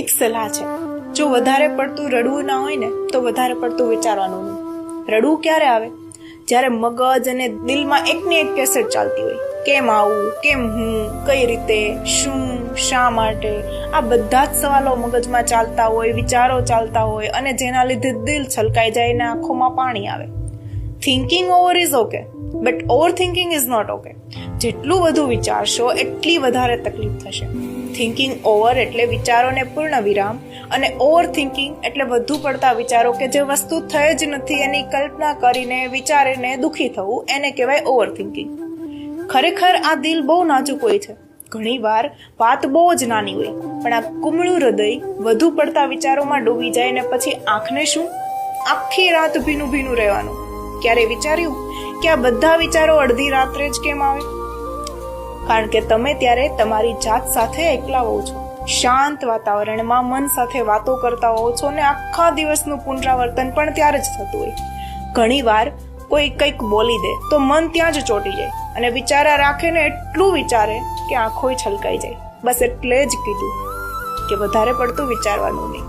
એક સલાહ છે, જો વધારે પડતું રડવું ના હોય ને તો વધારે પડતું વિચારવાનું નહીં. રડવું ક્યારે આવે? જ્યારે મગજ અને દિલમાં એકની એક કેસેટ ચાલતી હોય. કેમ આવું, કેમ હું, કઈ રીતે, શું, શા માટે, આ બધા જ સવાલો મગજમાં ચાલતા હોય, વિચારો ચાલતા હોય અને જેના લીધે દિલ છલકાઈ જાય ને આંખોમાં પાણી આવે. Thinking over is okay, but over thinking is not okay. જેટલું વધુ વિચારશો એટલી વધારે તકલીફ થશે. થિંકિંગ ઓવર એટલે વિચારોને પૂર્ણ વિરામ, અને ઓવર થિંકિંગ એટલે વધુ પડતા વિચારો કે જે વસ્તુ થઈ જ નથી એની કલ્પના કરીને વિચારીને દુઃખી થવું, એને કહેવાય ઓવર થિંકિંગ. ખરેખર આ દિલ બહુ નાજુક હોય છે. ઘણી વાર વાત બહુ જ નાની હોય, પણ આ કુમળું હૃદય વધુ પડતા વિચારોમાં ડૂબી જાય ને પછી આંખને શું, આખી રાત ભીનું ભીનું રહેવાનું. ક્યારે વિચાર્યું કે આ બધા વિચારો અડધી રાત્રે જ કેમ આવે? કારણ કે તમે ત્યારે તમારી જાત સાથે એકલા હોવ છો, શાંત વાતાવરણમાં મન સાથે વાતો કરતા હોવ છો ને આખા દિવસનું પુનરાવર્તન પણ ત્યારે જ થતું હોય. ઘણી વાર કોઈ કંઈક બોલી દે તો મન ત્યાં જ ચોંટી જાય અને વિચારા રાખે ને એટલું વિચારે કે આંખોય છલકાઈ જાય. બસ એટલે જ કીધું કે વધારે પડતું વિચારવાનું નહીં.